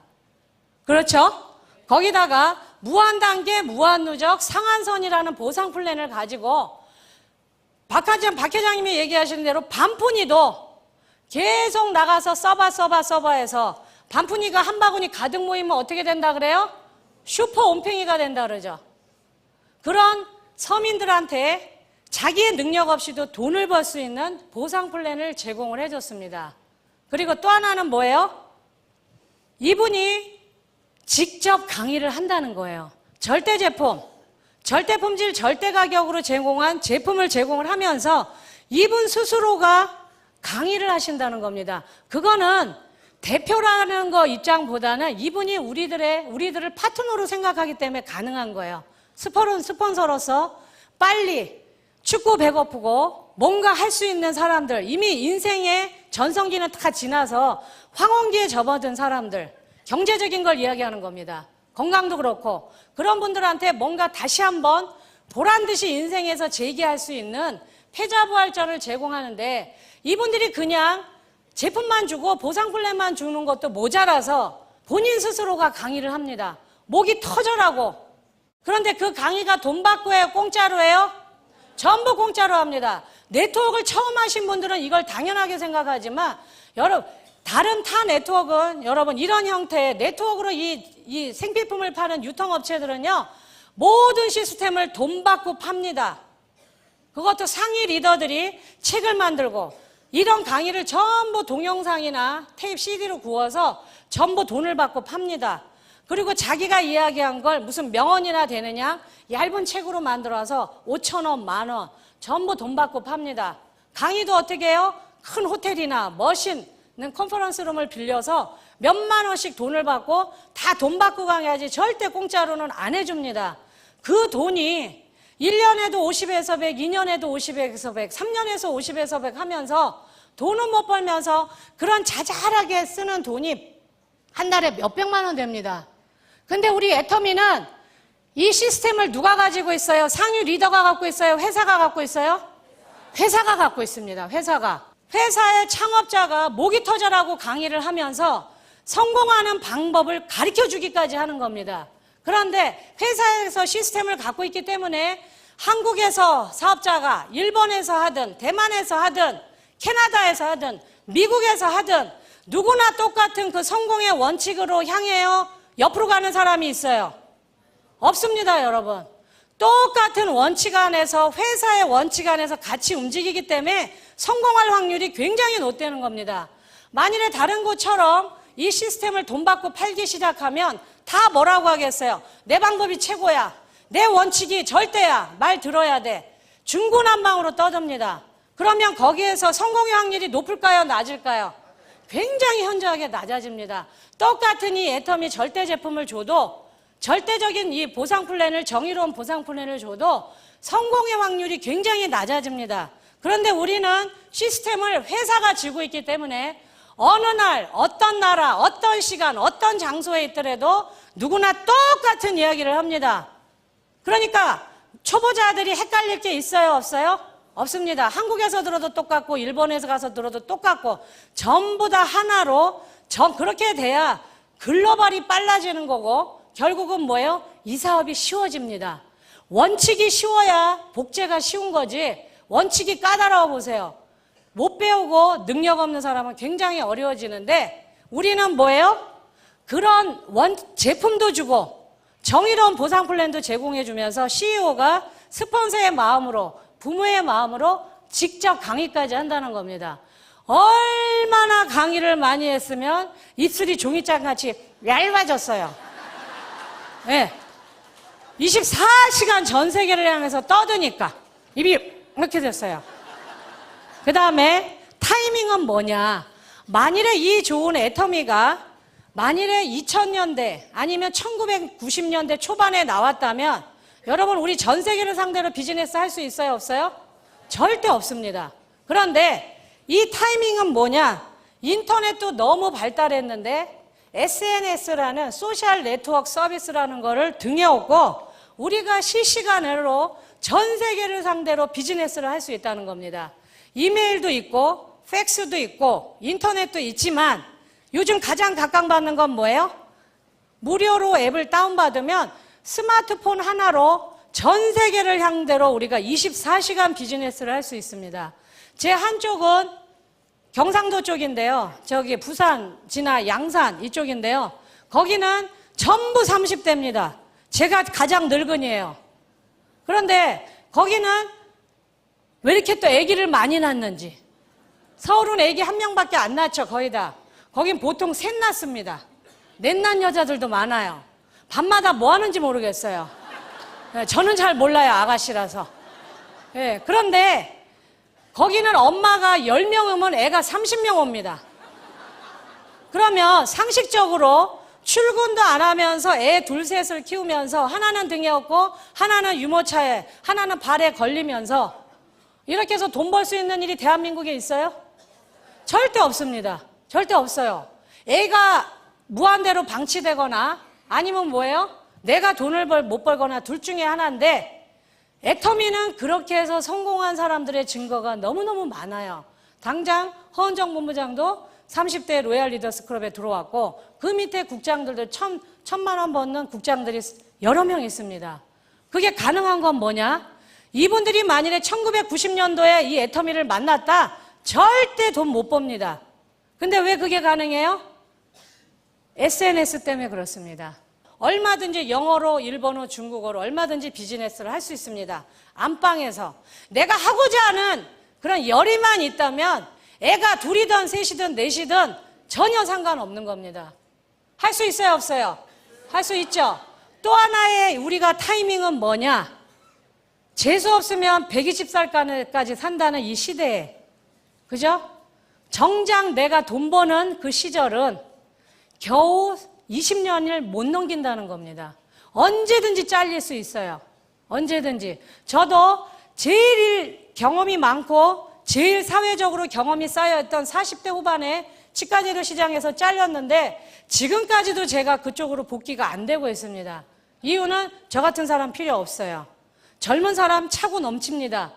그렇죠? 거기다가 무한단계, 무한누적, 상한선이라는 보상 플랜을 가지고 박 회장님이 얘기하시는 대로 반푼이도 계속 나가서 서버 해서 반푼이가 한 바구니 가득 모이면 어떻게 된다 그래요? 슈퍼 온팽이가 된다 그러죠. 그런 서민들한테 자기의 능력 없이도 돈을 벌 수 있는 보상 플랜을 제공을 해줬습니다. 그리고 또 하나는 뭐예요? 이분이 직접 강의를 한다는 거예요. 절대품질 절대가격으로 제공한 제품을 제공을 하면서 이분 스스로가 강의를 하신다는 겁니다. 그거는 대표라는 거 입장보다는 이분이 우리들을 파트너로 생각하기 때문에 가능한 거예요. 스폰서로서 빨리 춥고 배고프고 뭔가 할 수 있는 사람들, 이미 인생의 전성기는 다 지나서 황혼기에 접어든 사람들, 경제적인 걸 이야기하는 겁니다. 건강도 그렇고 그런 분들한테 뭔가 다시 한번 보란듯이 인생에서 재기할 수 있는 패자부활전을 제공하는데 이분들이 그냥 제품만 주고 보상 플랜만 주는 것도 모자라서 본인 스스로가 강의를 합니다. 목이 터져라고. 그런데 그 강의가 돈 받고 해요? 공짜로 해요? 전부 공짜로 합니다. 네트워크를 처음 하신 분들은 이걸 당연하게 생각하지만 여러분 다른 타 네트워크는 여러분 이런 형태의 네트워크로 이 생필품을 파는 유통업체들은요 모든 시스템을 돈 받고 팝니다. 그것도 상위 리더들이 책을 만들고 이런 강의를 전부 동영상이나 테이프 CD로 구워서 전부 돈을 받고 팝니다. 그리고 자기가 이야기한 걸 무슨 명언이나 되느냐 얇은 책으로 만들어서 5,000원, 만원 전부 돈 받고 팝니다. 강의도 어떻게 해요? 큰 호텔이나 멋있는 컨퍼런스룸을 빌려서 몇만 원씩 돈을 받고 다 돈 받고 강의하지 절대 공짜로는 안 해줍니다. 그 돈이 1년에도 50에서 100, 2년에도 50에서 100, 3년에서 50에서 100 하면서 돈은 못 벌면서 그런 자잘하게 쓰는 돈이 한 달에 몇백만 원 됩니다. 근데 우리 애터미는 이 시스템을 누가 가지고 있어요? 상위 리더가 갖고 있어요? 회사가 갖고 있어요? 회사가 갖고 있습니다. 회사의 창업자가 목이 터져라고 강의를 하면서 성공하는 방법을 가르쳐 주기까지 하는 겁니다. 그런데 회사에서 시스템을 갖고 있기 때문에 한국에서 사업자가 일본에서 하든 대만에서 하든 캐나다에서 하든 미국에서 하든 누구나 똑같은 그 성공의 원칙으로 향해요? 옆으로 가는 사람이 있어요? 없습니다, 여러분. 똑같은 원칙 안에서 회사의 원칙 안에서 같이 움직이기 때문에 성공할 확률이 굉장히 높다는 겁니다. 만일에 다른 곳처럼 이 시스템을 돈 받고 팔기 시작하면 다 뭐라고 하겠어요? 내 방법이 최고야. 내 원칙이 절대야. 말 들어야 돼. 중구난방으로 떠듭니다. 그러면 거기에서 성공의 확률이 높을까요? 낮을까요? 굉장히 현저하게 낮아집니다. 똑같은 이 애터미 절대 제품을 줘도 절대적인 이 보상 플랜을 정의로운 보상 플랜을 줘도 성공의 확률이 굉장히 낮아집니다. 그런데 우리는 시스템을 회사가 쥐고 있기 때문에 어느 날, 어떤 나라, 어떤 시간, 어떤 장소에 있더라도 누구나 똑같은 이야기를 합니다. 그러니까 초보자들이 헷갈릴 게 있어요, 없어요? 없습니다. 한국에서 들어도 똑같고 일본에서 가서 들어도 똑같고 전부 다 하나로 그렇게 돼야 글로벌이 빨라지는 거고 결국은 뭐예요? 이 사업이 쉬워집니다. 원칙이 쉬워야 복제가 쉬운 거지 원칙이 까다로워 보세요. 못 배우고 능력 없는 사람은 굉장히 어려워지는데 우리는 뭐예요? 그런 제품도 주고 정의로운 보상 플랜도 제공해 주면서 CEO가 스폰서의 마음으로 부모의 마음으로 직접 강의까지 한다는 겁니다. 얼마나 강의를 많이 했으면 입술이 종이장같이 얇아졌어요. 네. 24시간 전 세계를 향해서 떠드니까 입이 이렇게 됐어요. 그 다음에 타이밍은 뭐냐. 만일에 이 좋은 애터미가 만일에 2000년대 아니면 1990년대 초반에 나왔다면 여러분 우리 전 세계를 상대로 비즈니스 할 수 있어요? 없어요? 절대 없습니다. 그런데 이 타이밍은 뭐냐? 인터넷도 너무 발달했는데 SNS라는 소셜 네트워크 서비스라는 거를 등에 업고 우리가 실시간으로 전 세계를 상대로 비즈니스를 할 수 있다는 겁니다. 이메일도 있고 팩스도 있고 인터넷도 있지만 요즘 가장 각광받는 건 뭐예요? 무료로 앱을 다운받으면 스마트폰 하나로 전 세계를 상대로 우리가 24시간 비즈니스를 할 수 있습니다. 제 한쪽은 경상도 쪽인데요. 저기 부산, 진화, 양산 이쪽인데요. 거기는 전부 30대입니다. 제가 가장 늙은이에요. 그런데 거기는 왜 이렇게 또 아기를 많이 낳는지. 서울은 아기 한 명밖에 안 낳죠, 거의 다. 거긴 보통 셋 낳습니다. 넷 낳은 여자들도 많아요. 밤마다 뭐 하는지 모르겠어요. 저는 잘 몰라요, 아가씨라서. 네, 그런데 거기는 엄마가 10명 오면 애가 30명 옵니다. 그러면 상식적으로 출근도 안 하면서 애 둘 셋을 키우면서 하나는 등에 업고 하나는 유모차에 하나는 발에 걸리면서 이렇게 해서 돈 벌 수 있는 일이 대한민국에 있어요? 절대 없습니다. 절대 없어요. 애가 무한대로 방치되거나 아니면 뭐예요? 내가 돈을 못 벌거나 둘 중에 하나인데 애터미는 그렇게 해서 성공한 사람들의 증거가 너무너무 많아요. 당장 허은정 본부장도 30대 로얄 리더스 클럽에 들어왔고 그 밑에 국장들도 1,000만 원 버는 국장들이 여러 명 있습니다. 그게 가능한 건 뭐냐? 이분들이 만일에 1990년도에 이 애터미를 만났다 절대 돈 못 법니다. 근데 왜 그게 가능해요? SNS 때문에 그렇습니다. 얼마든지 영어로, 일본어, 중국어로 얼마든지 비즈니스를 할 수 있습니다. 안방에서. 내가 하고자 하는 그런 열의만 있다면 애가 둘이든 셋이든 넷이든 전혀 상관없는 겁니다. 할 수 있어요, 없어요? 할 수 있죠? 또 하나의 우리가 타이밍은 뭐냐? 재수 없으면 120살까지 산다는 이 시대에, 그죠? 정작 내가 돈 버는 그 시절은 겨우 20년을 못 넘긴다는 겁니다. 언제든지 잘릴 수 있어요. 언제든지. 저도 제일 경험이 많고 제일 사회적으로 경험이 쌓여있던 40대 후반에 치과제도 시장에서 잘렸는데 지금까지도 제가 그쪽으로 복귀가 안 되고 있습니다. 이유는 저 같은 사람 필요 없어요. 젊은 사람 차고 넘칩니다.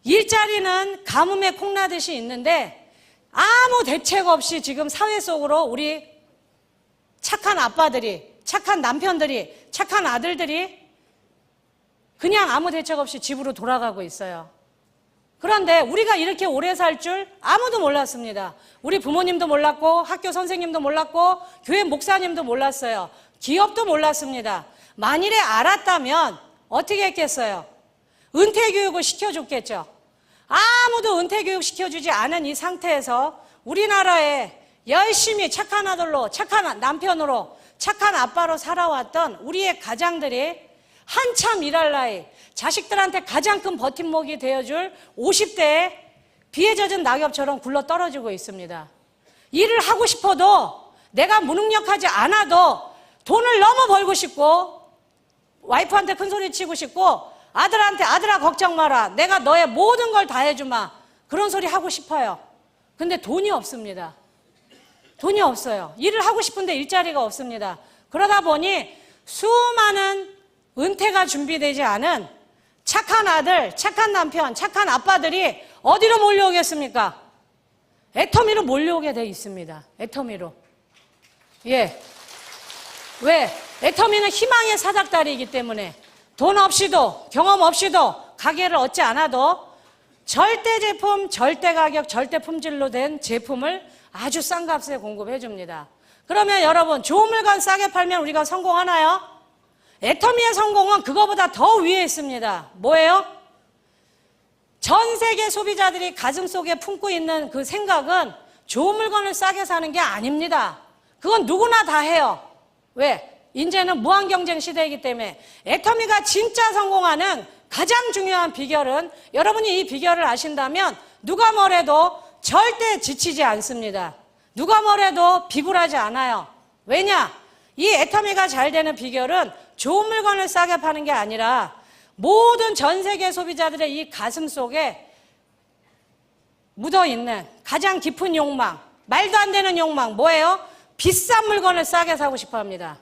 일자리는 가뭄에 콩나듯이 있는데 아무 대책 없이 지금 사회 속으로 우리 착한 아빠들이, 착한 남편들이, 착한 아들들이 그냥 아무 대책 없이 집으로 돌아가고 있어요. 그런데 우리가 이렇게 오래 살 줄 아무도 몰랐습니다. 우리 부모님도 몰랐고 학교 선생님도 몰랐고 교회 목사님도 몰랐어요. 기업도 몰랐습니다. 만일에 알았다면 어떻게 했겠어요? 은퇴교육을 시켜줬겠죠. 아무도 은퇴교육 시켜주지 않은 이 상태에서 우리나라에 열심히 착한 아들로, 착한 남편으로, 착한 아빠로 살아왔던 우리의 가장들이 한참 일할 나이, 자식들한테 가장 큰 버팀목이 되어줄 50대에 비에 젖은 낙엽처럼 굴러 떨어지고 있습니다. 일을 하고 싶어도 내가 무능력하지 않아도 돈을 너무 벌고 싶고 와이프한테 큰 소리 치고 싶고 아들한테 아들아 걱정 마라. 내가 너의 모든 걸 다 해주마. 그런 소리 하고 싶어요. 근데 돈이 없습니다. 돈이 없어요. 일을 하고 싶은데 일자리가 없습니다. 그러다 보니 수많은 은퇴가 준비되지 않은 착한 아들, 착한 남편, 착한 아빠들이 어디로 몰려오겠습니까? 애터미로 몰려오게 돼 있습니다. 애터미로. 예. 왜? 애터미는 희망의 사닥다리이기 때문에 돈 없이도 경험 없이도 가게를 얻지 않아도 절대 제품, 절대 가격, 절대 품질로 된 제품을 아주 싼 값에 공급해 줍니다. 그러면 여러분 좋은 물건 싸게 팔면 우리가 성공하나요? 애터미의 성공은 그거보다 더 위에 있습니다. 뭐예요? 전 세계 소비자들이 가슴속에 품고 있는 그 생각은 좋은 물건을 싸게 사는 게 아닙니다. 그건 누구나 다 해요. 왜? 이제는 무한경쟁 시대이기 때문에 애터미가 진짜 성공하는 가장 중요한 비결은 여러분이 이 비결을 아신다면 누가 뭐래도 절대 지치지 않습니다. 누가 뭐래도 비굴하지 않아요. 왜냐? 이 애터미가 잘 되는 비결은 좋은 물건을 싸게 파는 게 아니라 모든 전 세계 소비자들의 이 가슴 속에 묻어있는 가장 깊은 욕망, 말도 안 되는 욕망, 뭐예요? 비싼 물건을 싸게 사고 싶어 합니다.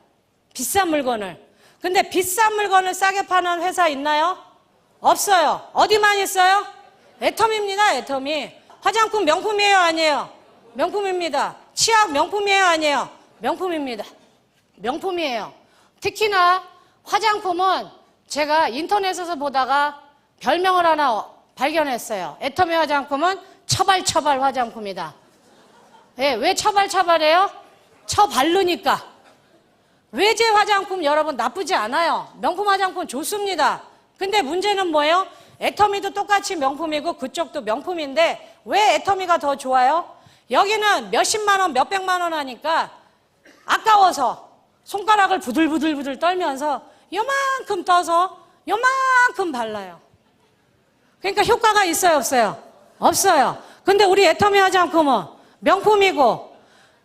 비싼 물건을. 근데 비싼 물건을 싸게 파는 회사 있나요? 없어요. 어디만 있어요? 애터미입니다. 애터미. 화장품 명품이에요? 아니에요? 명품입니다. 치약 명품이에요? 아니에요? 명품입니다. 명품이에요. 특히나 화장품은 제가 인터넷에서 보다가 별명을 하나 발견했어요. 애터미 화장품은 처발처발 화장품이다. 네, 왜 처발처발해요? 처바르니까. 외제 화장품 여러분 나쁘지 않아요. 명품 화장품 좋습니다. 근데 문제는 뭐예요? 애터미도 똑같이 명품이고 그쪽도 명품인데 왜 애터미가 더 좋아요? 여기는 몇십만 원, 몇백만 원 하니까 아까워서 손가락을 부들부들 떨면서 요만큼 떠서 요만큼 발라요. 그러니까 효과가 있어요, 없어요? 없어요. 근데 우리 애터미 화장품은 명품이고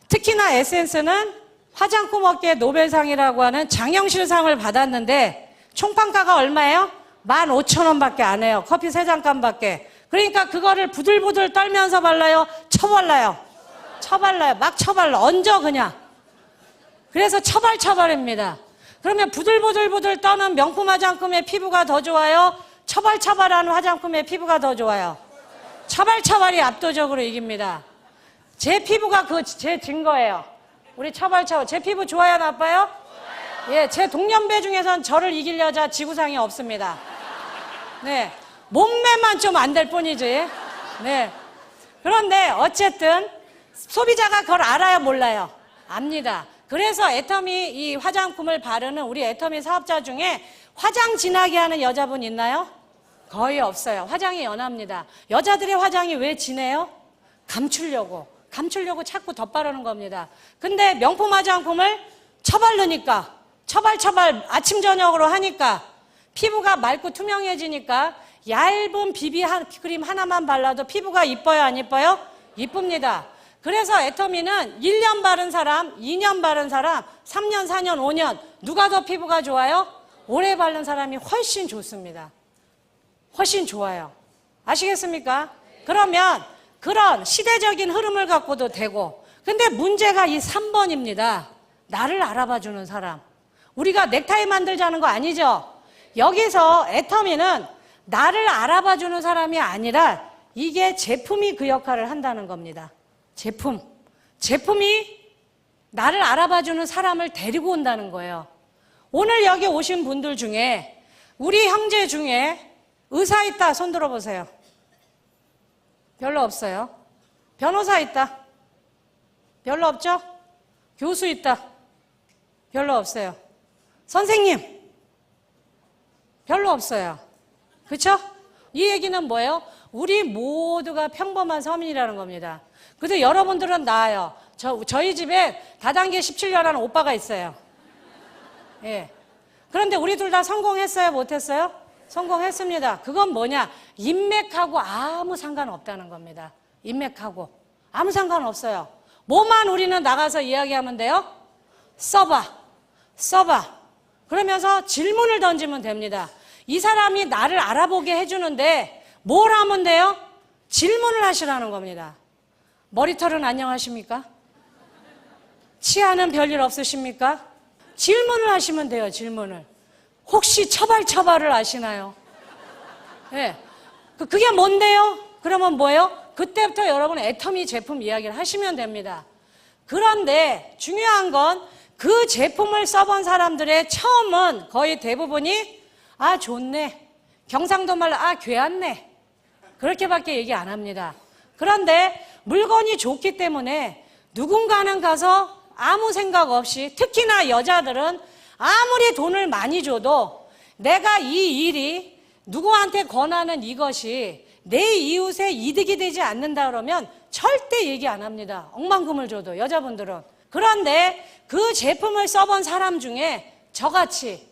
특히나 에센스는 화장품 업계 노벨상이라고 하는 장영실상을 받았는데 총판가가 얼마예요? 15,000원밖에 안 해요. 커피 3잔값밖에. 그러니까 그거를 부들부들 떨면서 발라요? 쳐발라요? 쳐발라요. 막 쳐발라. 얹어 그냥. 그래서 처발처발입니다. 그러면 부들부들 떠는 명품 화장품의 피부가 더 좋아요? 처발처발한 화장품의 피부가 더 좋아요? 처발처발이 압도적으로 이깁니다. 제 피부가 제 증거예요. 우리 처발처발. 제 피부 좋아요, 나빠요? 예, 제 동년배 중에선 저를 이길 여자 지구상에 없습니다. 네. 몸매만 좀 안 될 뿐이지. 네. 그런데 어쨌든 소비자가 그걸 알아요, 몰라요? 압니다. 그래서 애터미 이 화장품을 바르는 우리 애터미 사업자 중에 화장 진하게 하는 여자분 있나요? 거의 없어요. 화장이 연합니다. 여자들의 화장이 왜 진해요? 감추려고 자꾸 덧바르는 겁니다. 근데 명품 화장품을 처바르니까 처발 아침 저녁으로 하니까 피부가 맑고 투명해지니까 얇은 비비 크림 하나만 발라도 피부가 이뻐요, 안 이뻐요? 이쁩니다. 그래서 애터미는 1년 바른 사람, 2년 바른 사람, 3년, 4년, 5년 누가 더 피부가 좋아요? 오래 바른 사람이 훨씬 좋습니다. 훨씬 좋아요. 아시겠습니까? 그러면 그런 시대적인 흐름을 갖고도 되고 근데 문제가 이 3번입니다. 나를 알아봐주는 사람. 우리가 넥타이 만들자는 거 아니죠? 여기서 애터미는 나를 알아봐주는 사람이 아니라 이게 제품이 그 역할을 한다는 겁니다. 제품이 나를 알아봐주는 사람을 데리고 온다는 거예요. 오늘 여기 오신 분들 중에 우리 형제 중에 의사 있다 손 들어보세요. 별로 없어요. 변호사 있다. 별로 없죠? 교수 있다. 별로 없어요. 선생님 별로 없어요. 그렇죠? 이 얘기는 뭐예요? 우리 모두가 평범한 서민이라는 겁니다. 근데 여러분들은 나아요. 저희 집에 다단계 17년 하는 오빠가 있어요. 예. 그런데 우리 둘 다 성공했어요? 못했어요? 성공했습니다. 그건 뭐냐? 인맥하고 아무 상관없다는 겁니다. 인맥하고 아무 상관없어요. 뭐만 우리는 나가서 이야기하면 돼요? 써봐. 그러면서 질문을 던지면 됩니다. 이 사람이 나를 알아보게 해주는데 뭘 하면 돼요? 질문을 하시라는 겁니다. 머리털은 안녕하십니까? 치아는 별일 없으십니까? 질문을 하시면 돼요. 질문을. 혹시 처발을 아시나요? 네. 그게 뭔데요? 그러면 뭐예요? 그때부터 여러분 애터미 제품 이야기를 하시면 됩니다. 그런데 중요한 건 그 제품을 써본 사람들의 처음은 거의 대부분이 아 좋네, 경상도 말로 아 괴았네, 그렇게밖에 얘기 안 합니다. 그런데 물건이 좋기 때문에 누군가는 가서 아무 생각 없이, 특히나 여자들은 아무리 돈을 많이 줘도 내가 이 일이 누구한테 권하는 이것이 내 이웃의 이득이 되지 않는다 그러면 절대 얘기 안 합니다. 억만금을 줘도 여자분들은. 그런데 그 제품을 써본 사람 중에 저같이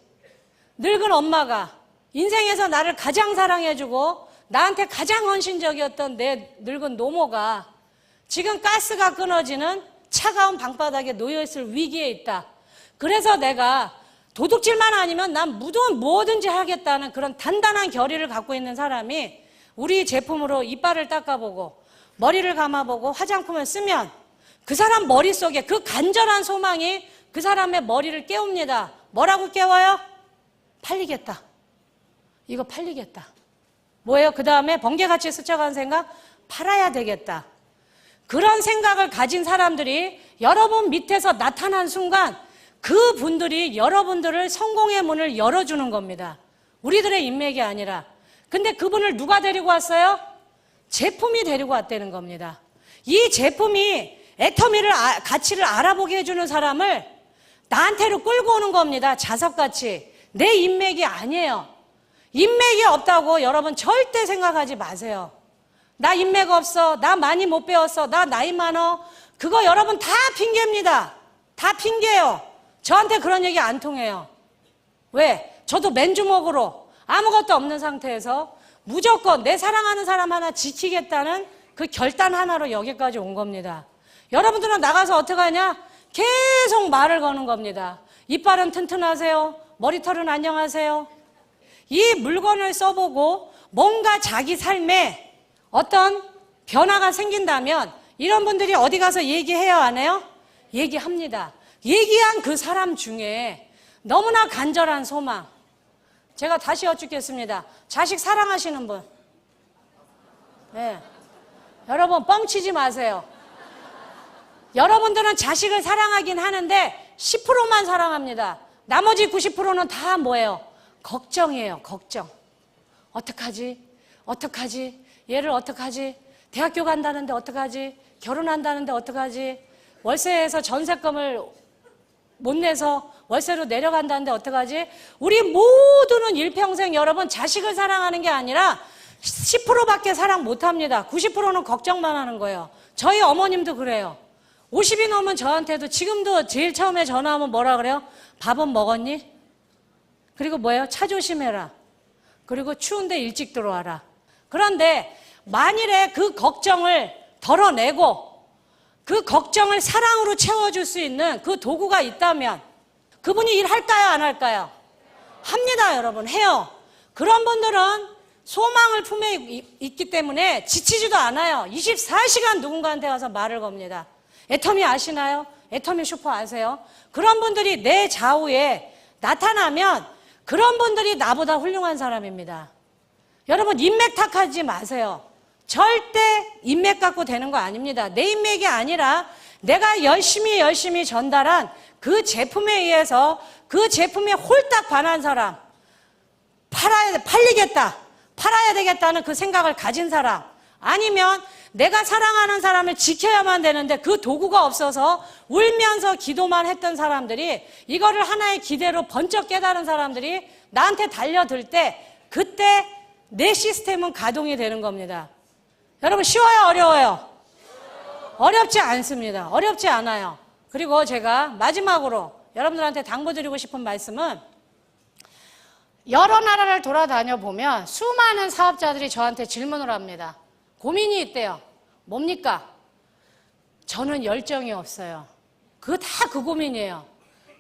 늙은 엄마가 인생에서 나를 가장 사랑해주고 나한테 가장 헌신적이었던 내 늙은 노모가 지금 가스가 끊어지는 차가운 방바닥에 놓여있을 위기에 있다. 그래서 내가 도둑질만 아니면 난 뭐든지 하겠다는 그런 단단한 결의를 갖고 있는 사람이 우리 제품으로 이빨을 닦아보고 머리를 감아보고 화장품을 쓰면 그 사람 머릿속에 그 간절한 소망이 그 사람의 머리를 깨웁니다. 뭐라고 깨워요? 팔리겠다. 이거 팔리겠다. 뭐예요? 그 다음에 번개같이 스쳐간 생각? 팔아야 되겠다. 그런 생각을 가진 사람들이 여러분 밑에서 나타난 순간 그 분들이 여러분들을 성공의 문을 열어주는 겁니다. 우리들의 인맥이 아니라. 근데 그분을 누가 데리고 왔어요? 제품이 데리고 왔다는 겁니다. 이 제품이 애터미를 가치를 알아보게 해주는 사람을 나한테로 끌고 오는 겁니다. 자석같이. 내 인맥이 아니에요. 인맥이 없다고 여러분 절대 생각하지 마세요. 나 인맥 없어, 나 많이 못 배웠어, 나 나이 많어, 그거 여러분 다 핑계입니다. 다 핑계예요. 저한테 그런 얘기 안 통해요. 왜? 저도 맨주먹으로 아무것도 없는 상태에서 무조건 내 사랑하는 사람 하나 지키겠다는 그 결단 하나로 여기까지 온 겁니다. 여러분들은 나가서 어떻게 하냐? 계속 말을 거는 겁니다. 이빨은 튼튼하세요? 머리털은 안녕하세요? 이 물건을 써보고 뭔가 자기 삶에 어떤 변화가 생긴다면 이런 분들이 어디 가서 얘기해요, 안 해요? 얘기합니다. 얘기한 그 사람 중에 너무나 간절한 소망. 제가 다시 여쭙겠습니다. 자식 사랑하시는 분? 네. 여러분 뻥치지 마세요. 여러분들은 자식을 사랑하긴 하는데 10%만 사랑합니다. 나머지 90%는 다 뭐예요? 걱정이에요. 걱정. 어떡하지? 얘를 어떡하지? 대학교 간다는데 어떡하지? 결혼한다는데 어떡하지? 월세에서 전세금을 못 내서 월세로 내려간다는데 어떡하지? 우리 모두는 일평생 여러분 자식을 사랑하는 게 아니라 10%밖에 사랑 못합니다. 90%는 걱정만 하는 거예요. 저희 어머님도 그래요. 50이 넘으면 저한테도 지금도 제일 처음에 전화하면 뭐라 그래요? 밥은 먹었니? 그리고 뭐예요? 차 조심해라. 그리고 추운데 일찍 들어와라. 그런데 만일에 그 걱정을 덜어내고 그 걱정을 사랑으로 채워줄 수 있는 그 도구가 있다면 그분이 일할까요? 안 할까요? 합니다, 여러분. 해요. 그런 분들은 소망을 품에 있기 때문에 지치지도 않아요. 24시간 누군가한테 가서 말을 겁니다. 애터미 아시나요? 애터미 슈퍼 아세요? 그런 분들이 내 좌우에 나타나면 그런 분들이 나보다 훌륭한 사람입니다. 여러분 인맥 탓하지 마세요. 절대 인맥 갖고 되는 거 아닙니다. 내 인맥이 아니라 내가 열심히 전달한 그 제품에 의해서 그 제품에 홀딱 반한 사람, 팔아야 되겠다는 그 생각을 가진 사람, 아니면 내가 사랑하는 사람을 지켜야만 되는데 그 도구가 없어서 울면서 기도만 했던 사람들이 이거를 하나의 기대로 번쩍 깨달은 사람들이 나한테 달려들 때 그때 내 시스템은 가동이 되는 겁니다. 여러분 쉬워요? 어려워요? 어렵지 않습니다. 어렵지 않아요. 그리고 제가 마지막으로 여러분들한테 당부드리고 싶은 말씀은 여러 나라를 돌아다녀 보면 수많은 사업자들이 저한테 질문을 합니다. 고민이 있대요. 뭡니까? 저는 열정이 없어요. 그 고민이에요.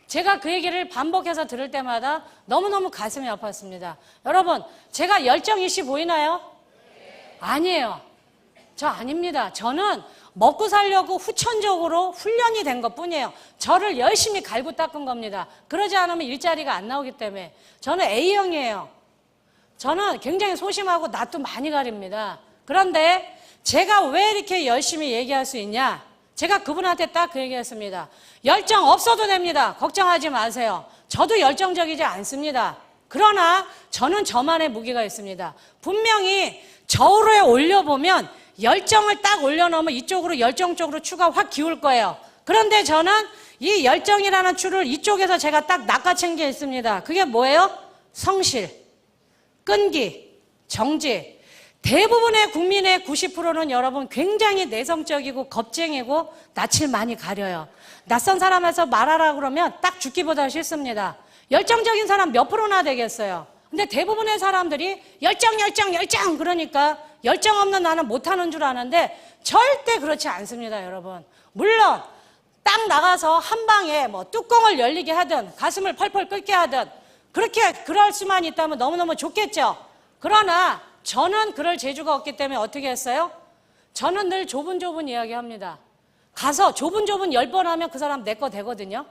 제가 그 얘기를 반복해서 들을 때마다 너무너무 가슴이 아팠습니다. 여러분, 제가 열정이시 보이나요? 아니에요. 저 아닙니다. 저는 먹고 살려고 후천적으로 훈련이 된 것뿐이에요. 저를 열심히 갈고 닦은 겁니다. 그러지 않으면 일자리가 안 나오기 때문에. 저는 A형이에요. 저는 굉장히 소심하고 낯도 많이 가립니다. 그런데 제가 왜 이렇게 열심히 얘기할 수 있냐? 제가 그분한테 딱 그 얘기했습니다. 열정 없어도 됩니다. 걱정하지 마세요. 저도 열정적이지 않습니다. 그러나 저는 저만의 무기가 있습니다. 분명히 저울에 올려보면 열정을 딱 올려놓으면 이쪽으로 열정 쪽으로 추가 확 기울 거예요. 그런데 저는 이 열정이라는 추를 이쪽에서 제가 딱 낚아챈 게 있습니다. 그게 뭐예요? 성실, 끈기, 정직. 대부분의 국민의 90%는 여러분 굉장히 내성적이고 겁쟁이고 낯을 많이 가려요. 낯선 사람에서 말하라 그러면 딱 죽기보다 싫습니다. 열정적인 사람 몇 프로나 되겠어요. 근데 대부분의 사람들이 열정 그러니까 열정 없는 나는 못하는 줄 아는데 절대 그렇지 않습니다, 여러분. 물론 딱 나가서 한 방에 뭐 뚜껑을 열리게 하든 가슴을 펄펄 끓게 하든 그럴 수만 있다면 너무너무 좋겠죠. 그러나 저는 그럴 재주가 없기 때문에 어떻게 했어요? 저는 늘 좁은 이야기 합니다. 가서 좁은 10번 하면 그 사람 내 거 되거든요.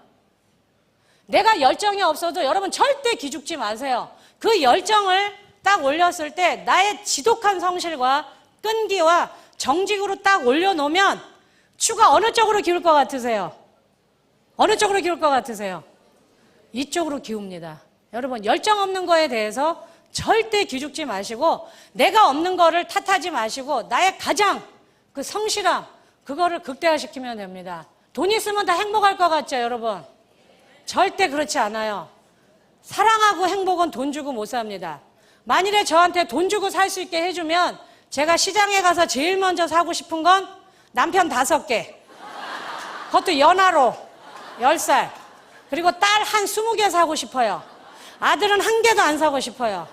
내가 열정이 없어도 여러분 절대 기죽지 마세요. 그 열정을 딱 올렸을 때 나의 지독한 성실과 끈기와 정직으로 딱 올려놓으면 추가 어느 쪽으로 기울 것 같으세요? 어느 쪽으로 기울 것 같으세요? 이쪽으로 기웁니다. 여러분 열정 없는 거에 대해서 절대 기죽지 마시고 내가 없는 거를 탓하지 마시고 나의 가장 그 성실함 그거를 극대화시키면 됩니다. 돈 있으면 다 행복할 것 같죠, 여러분? 절대 그렇지 않아요. 사랑하고 행복은 돈 주고 못 삽니다. 만일에 저한테 돈 주고 살 수 있게 해주면 제가 시장에 가서 제일 먼저 사고 싶은 건 남편 5개, 그것도 연하로 10살, 그리고 딸 한 20개 사고 싶어요. 아들은 1개도 안 사고 싶어요.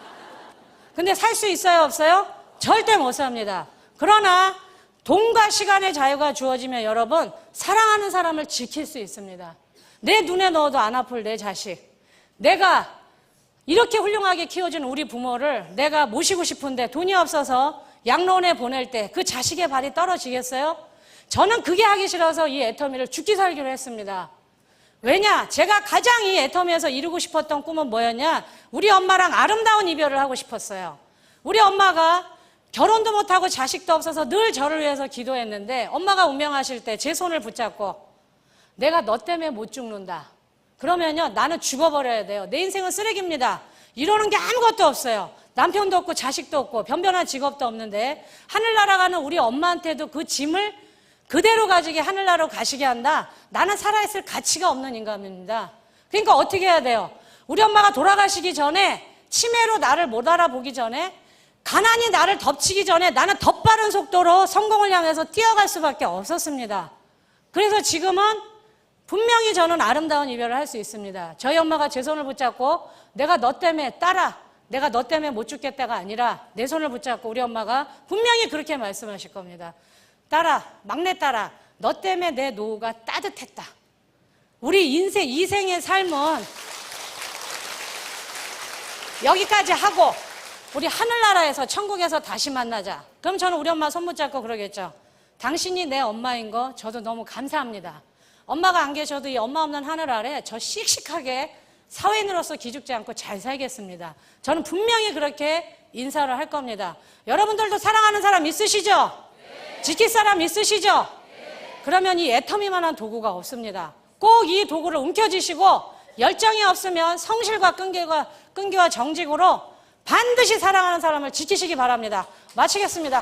근데 살 수 있어요, 없어요? 절대 못 삽니다. 그러나 돈과 시간의 자유가 주어지면 여러분 사랑하는 사람을 지킬 수 있습니다. 내 눈에 넣어도 안 아플 내 자식, 내가 이렇게 훌륭하게 키워준 우리 부모를 내가 모시고 싶은데 돈이 없어서 양로원에 보낼 때 그 자식의 발이 떨어지겠어요? 저는 그게 하기 싫어서 이 애터미를 죽기 살기로 했습니다. 왜냐? 제가 가장 이 애터미에서 이루고 싶었던 꿈은 뭐였냐? 우리 엄마랑 아름다운 이별을 하고 싶었어요. 우리 엄마가 결혼도 못하고 자식도 없어서 늘 저를 위해서 기도했는데 엄마가 운명하실 때 제 손을 붙잡고 내가 너 때문에 못 죽는다. 그러면요 나는 죽어버려야 돼요. 내 인생은 쓰레기입니다. 이러는 게 아무것도 없어요. 남편도 없고 자식도 없고 변변한 직업도 없는데 하늘나라 가는 우리 엄마한테도 그 짐을 그대로 가지게 하늘나라로 가시게 한다. 나는 살아있을 가치가 없는 인간입니다. 그러니까 어떻게 해야 돼요? 우리 엄마가 돌아가시기 전에 치매로 나를 못 알아보기 전에 가난이 나를 덮치기 전에 나는 더 빠른 속도로 성공을 향해서 뛰어갈 수밖에 없었습니다. 그래서 지금은 분명히 저는 아름다운 이별을 할 수 있습니다. 저희 엄마가 제 손을 붙잡고 내가 너 때문에 딸아, 내가 너 때문에 못 죽겠다가 아니라 내 손을 붙잡고 우리 엄마가 분명히 그렇게 말씀하실 겁니다. 딸아, 막내 딸아, 너 때문에 내 노후가 따뜻했다. 우리 인생, 이생의 삶은 여기까지 하고 우리 하늘나라에서 천국에서 다시 만나자. 그럼 저는 우리 엄마 손 붙잡고 그러겠죠. 당신이 내 엄마인 거 저도 너무 감사합니다. 엄마가 안 계셔도 이 엄마 없는 하늘 아래 저 씩씩하게 사회인으로서 기죽지 않고 잘 살겠습니다. 저는 분명히 그렇게 인사를 할 겁니다. 여러분들도 사랑하는 사람 있으시죠? 네. 지킬 사람 있으시죠? 네. 그러면 이 애터미만한 도구가 없습니다. 꼭 이 도구를 움켜쥐시고 열정이 없으면 성실과 끈기와 정직으로 반드시 사랑하는 사람을 지키시기 바랍니다. 마치겠습니다.